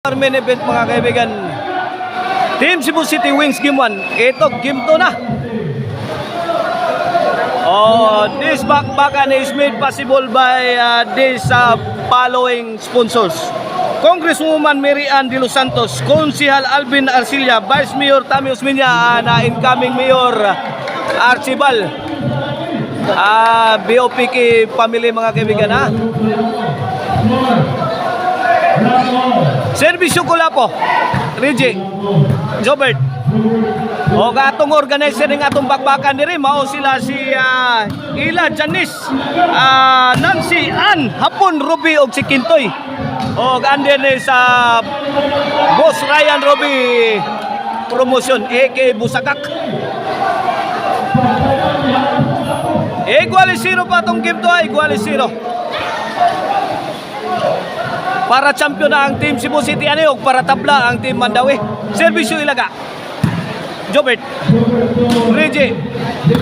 Main event mga kaibigan, Team Cebu City wins game 1. Ito game 2 na. This bakbakan is made possible by this following sponsors: Congresswoman Mary Ann De Los Santos, Konsehal Alvin Arcilla, Vice Mayor Tammy Osmeña, na incoming Mayor Archibald, BOPK family mga kaibigan ha. Servisyo Kulapo, Rigi, Jobert. O katong organizer ng atong bakbakan diri mao sila si Ila Janice, Nancy Ann, Hapon Ruby og si Kintoy. O anden sa Boss Ryan Ruby Promotion aka Busagak. Igual 0 pa tong game to, igual 0. Para champion na ang Team Cebu City Aniog, para tabla ang Team Mandawi. Servisyo Ilaga, Jobert, Rigi,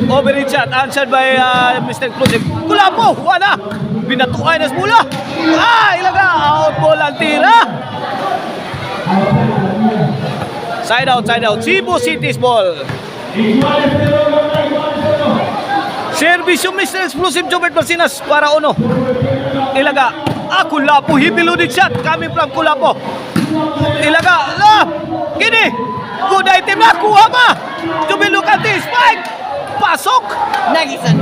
Overichat, answered by Mr. Exclusive. Kulapo, wala, binatuay na mula. Ilaga, out ball ang tira. Side out, Cebu City's ball. Servisyo Mr. Exclusive, Jobert Marcinas para uno. Ilaga, Kulapo, he beluded shot coming from Kulapo. Ilaga, gini, good item na, kuha pa. Jubel Lucante, spike, pasok. Nagisan.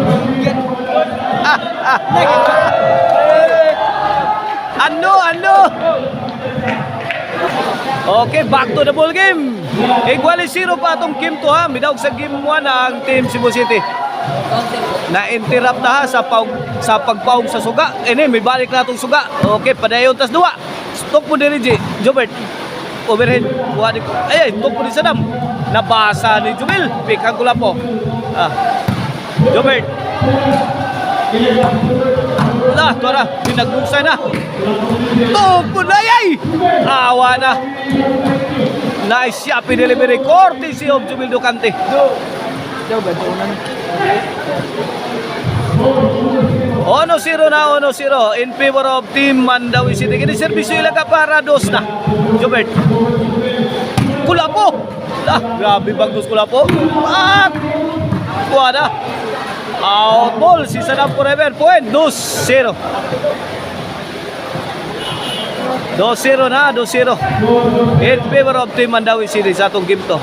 Ano? Okay, back to the ball game. Igual 0 pa itong game 2 ha. Midawag sa game 1 ang Team Cebu City. Na-interrupt na ha sa pagpaog sa suga. May balik na itong suga. Okay, padayon tas 2. Stop mo din Rigi, Jobert. Overhead. Stop mo din sa dam. Nabasa ni Jubel. Pikang Kulapo. Jobert. Tuwara, pinagbusay na. Tupunayay! Awa na. Nice yappy delivery. Courtesy of Jubel Lucante. Ono 0 in favor of Team Mandawi City. Kini servisyo Ilaga para 2 na. Jobert. Kulapo. Grabe bagus Kulapo. Kuha out ball si Sadam Forever. Point 2-0. 2-0 na, 2-0 in favor of Team Mandawi City sa atong game to.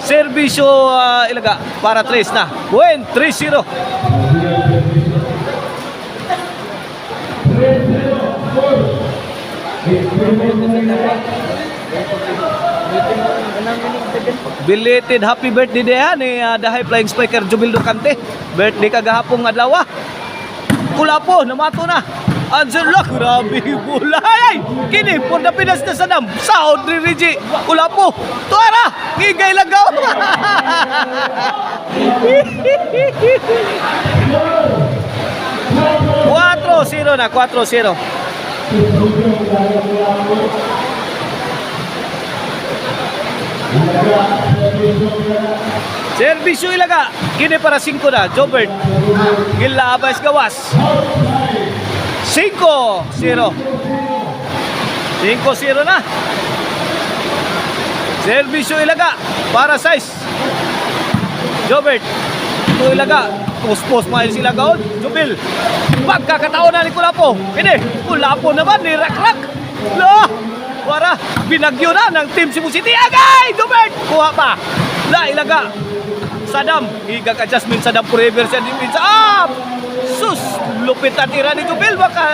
Servisyo Ilaga para 3 na. Point 3-0. Belated happy birthday dia ni the high flying spiker Jubel Lucante. Birthday kagahapon nga adlaw. Kulapo namato na. Angela, grabe bulay. Kini for the Pinas na sanam. Sound ni Rigi. Kulapo. Tuara, ngigay lagaw. 4-0 na, 4-0. Servisyo Ilaga, kini para 5 na. Jobert, Gila Abas Gawas. 5-0. 5-0 na. Servisyo Ilaga para 6. Jobert, ito Ilaga. Post mahal sila gaon. Jubel, pagkakataon na ni Kulapo. Ini, Kulapo naman ni Rakrak. Wara, binagyo na ng Team Cebu City. Agay! Jubel, kuha pa. Ilaga. Sadam, higag adjustment Sadam Forever siya din sa sus, lupit na tira ni Jubel baka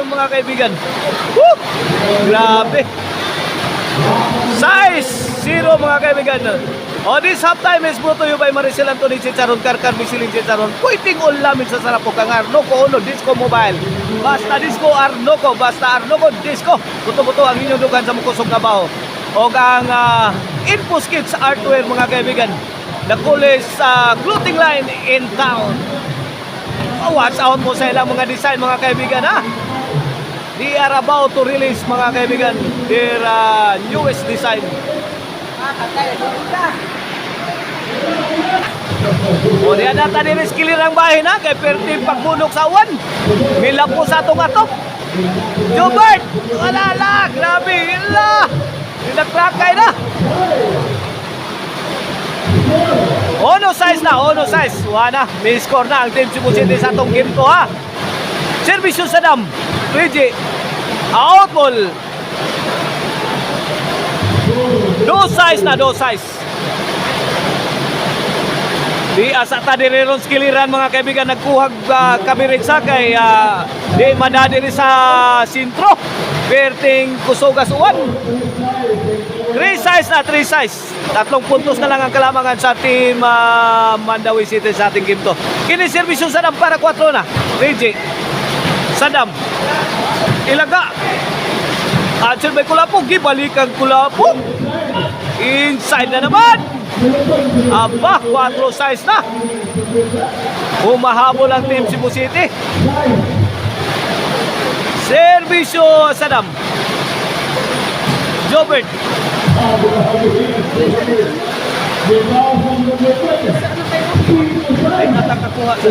mga kaibigan. Grabe. 6-0 mga kaibigan. This halftime is brought to you by Maricel Anthony Chicharon, Karkar Misilin Chicharon. Puiting ulamin sa sarap ko kang Arnoco Ono Disco Mobile. Basta Disco Arnoco, basta Arnoco Disco. Buto-buto ang inyong dugan sa mukusog na baho. O ang Infos Kids Artwear mga kaibigan. The coolest clothing line in town. Watch out mo sa ilang mga design mga kaibigan ha. They are about to release mga kaibigan their newest design. O diyan na tayo rin skilir ang bahay na kay perting pagbunok sa uwan. Mila po sa atong atok. Jobert! Wala la! Grabe! La! Pinagtrakay na. Ono size na, ono size. Wala na, may score na ang Team Cebu City sa atong game to ha. Servisyo sa Dam. Reggie. Out ball. No size na, no size. Di asa ta diri ron skiliran mga kaibigan, nagkuhag kami rin sa kay di madadiri sa sintro. Perting kusugas uwan. 3 size na, 3 size. 3 puntos na lang ang kalamangan sa Team Mandawi City sa ating game to. Kini servisyo sa Dam para 4 na. Reggie. Sadam. Ilaga. Answer by Kulapo. Gibalikan Kulapo. Inside na naman. Aba, 4 size na. Humahabol ang Team Cebu City. Servisyo Sadam. Jobert. Ay, natakakuha sa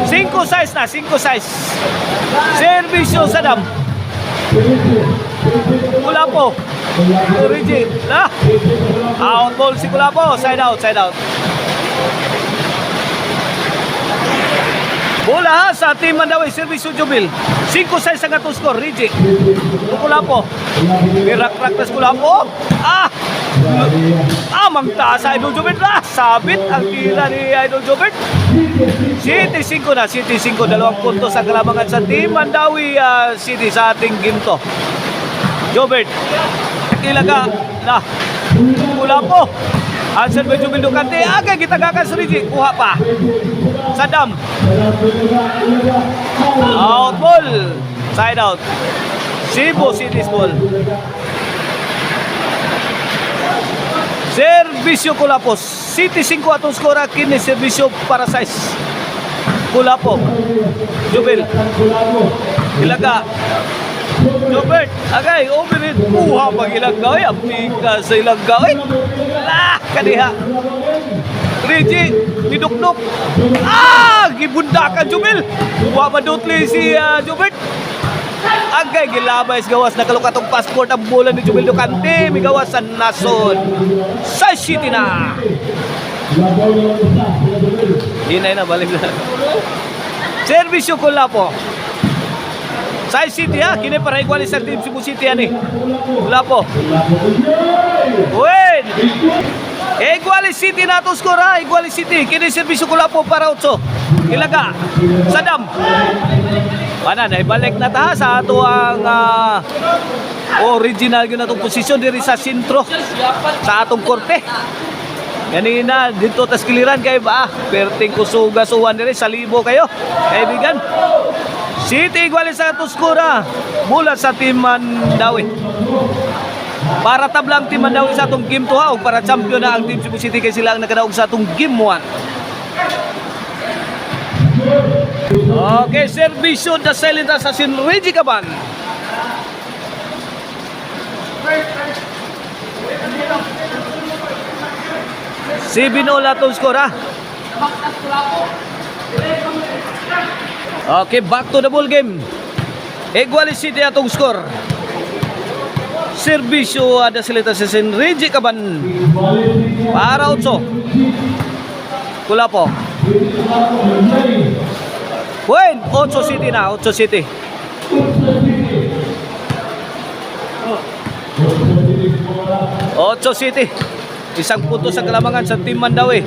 5 size na, 5 size. Servisyo Sadam. Kulapo. Origin. Na. Out ball si Kulapo. Side out, side out. Bola sa Team Mandawi. Servisyo Jubil. 5 size ang atong score. Rigi. Kulapo. Mirak-raktas Kulapo. Amang taas Idol Jobert na. Sabit ang tira ni Idol Jobert. City 5 na. City 5. 2 puntos ang kalamangan sa Team Mandawi City sa ating game to. Jobert. Ilaga na. Kulapo. Answer by Jubil Ducante. Agay kitagakan sa Rigi. Kuha pa. Sadam. Out ball. Side out. Cebu City's ball. Servisyo Kulapo. City 5 atong skora. Kini servisyo para size. Kulapo. Jubil. Ilaga. Jobert. Agay. Overhead. Kuha pag ilang gawin. Apika sa ilang gawin. Kaniha. Rigi. Niduknok. Gibundakan Jubil. Kuha madutli si Jobert. Agay gilabay sa gawas na kalukatong passport ang bola ni Jubil Ducante. May gawas sa Nason. Sa City na. Hinay na, balik na. Servisyo Kulapo. Sa City ha. Kini para igualis sa Team Cebu City yan eh. Kulapo. Win. Igualis City na itong score ha. Igualis City. Kini servisyo Kulapo para 8. Ilaga. Sadam. Mana na ibalik na ta sa ato ang original yun atong posisyon diri sa sentro sa atong korte. Ganina dito tas kiliran kay ba perting kusugas uwan diri sa libo kayo kaibigan. City igualis sa atong skora mula sa Team Mandawi. Para tablang Team Mandawi sa atong game 2 ha, para champion na ang Team Cebu City kay sila ang nakadaog sa atong game 1. Okay, servisyo the silent assassin Reggie Caban. Si Binola itong score ha. Okay, back to the ball game. Igualis City atong score. Servisyo the silent assassin Reggie Caban. Para 8. Kulapo. Win, 8 City na, 8 City. Ocho City. Isang punto sa kalamangan sa Team Mandawi.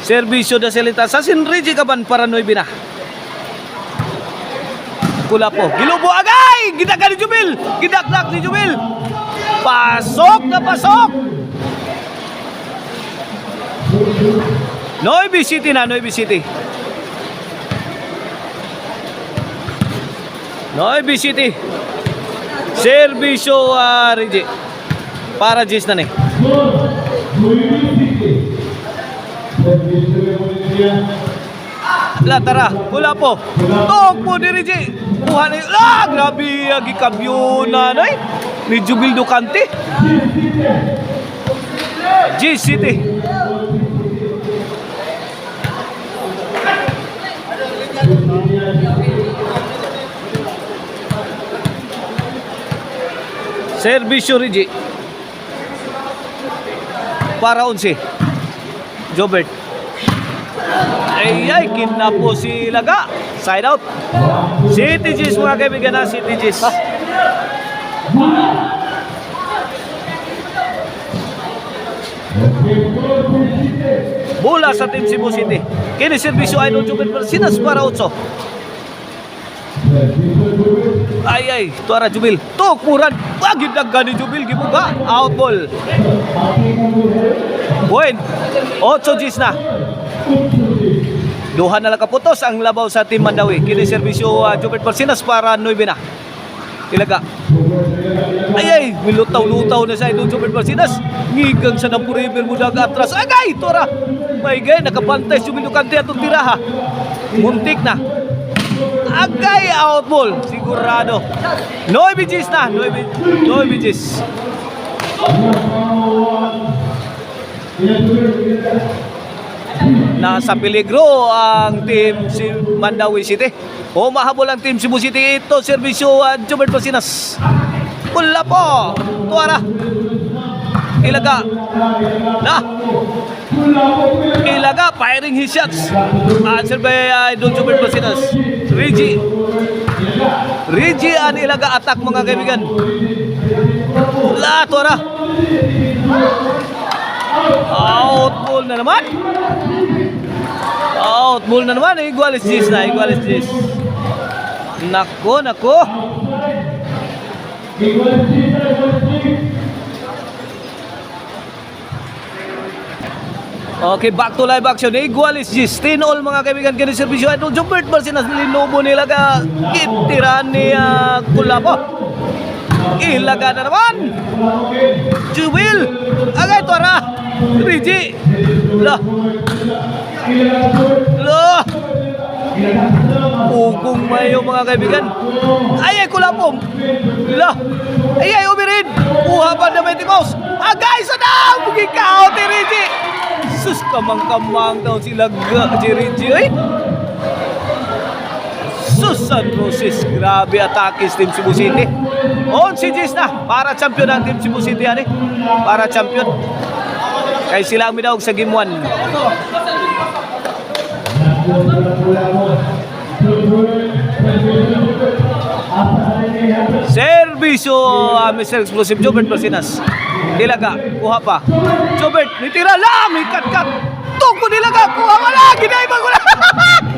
Servisyo da Selita sa Reggie Caban para 9 na. Kulapo. Gilubo agay! Gidagan ni Jubil! Gidakdak ni Jubil! Pasok na pasok! Noybe City na, Noybe City. Noybe City. Servisyo Reggie. Para Jis na ni. Tara, wala po. Tok po ni Reggie. Kuha na yun. Grabe, gikabyo na ni Jubil Ducante. Jis City. Servisyo Rigi. Para 11. Jobert. Ay, kinapo si Laga. Side out. City G's mga kaibigan na City G's. Bola sa Team Cebu City. Kini servisyo Idol Jobert Marcinas para 8. Ay, tuara Jubil. Tok murad. Wagid daggan ni Jubil gibuga. Out ball. Buen. 8 G's na. Duha na lang kaputos ang labaw sa Team Mandawi. Kini servisyo Jobert Marcinas para 9 na. Ilaga. Ay, milutaw-lutaw na sa Idol Jobert Marcinas. Ngigang sa Napuriber mo atras. Agay, tuara. May gay, nakapantay Jubil Ducante atong tiraha. Muntik na. Agay, out ball. Sigurado. 9 G's na. 9 G's. Nasa peligro ang team si Mandawi City. Humahabol ang team Cebu City. Ito, servisyo Jobert Marcinas. Pula po. Tuara. Ilaga. Ilaga. Firing his shots. Answer by Idol Jobert Marcinas. Rigi ang Ilaga attack mga kaibigan. Tuara. Out ball na naman. Out ball na naman. Igualis G's na. Nako. Okay, back to live action. Igualis G's. 10-all mga kaibigan. Kini servisyo Idol Jobert Marcinas. Linubo nila ka. Kitiran ni Kulapo. Ilaga na naman. Jubil. Agay, tuara. Rigi. Lah. Pugong mayo mga kaibigan. Ay, Kulapom. Lah. Ay, umirin. Kuha pa na may timos. Agay, sana. Bugikaw ni Rigi. Sus, kamang-kamang daw sila si Rigi. Ay. Susan Roses. Grabe atake Team Cebu City. 11 G's na. Para champion ang Team Cebu City. Para champion. Kay sila ang minawag sa game 1. Servisyo Mr. Explosive Jobert Marcinas. Ilaga, kuha pa. Jobert, nitira lang, may kat-kat. Tungko nilaga, kuha wala, ginaiba ko lang.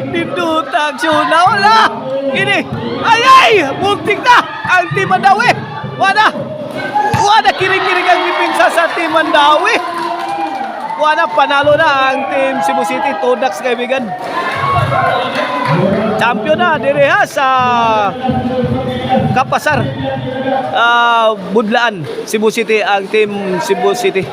Nindutang syuna, wala. Ini, ay, muntik na ang Team Mandawi. Wala kiring-kiring ang ipinsa sa Team Mandawi. Panalo na ang Team Cebu City. Tudaks kaibigan. Champion na direha sa Kapasar. Budlaan Cebu City ang Team Cebu City.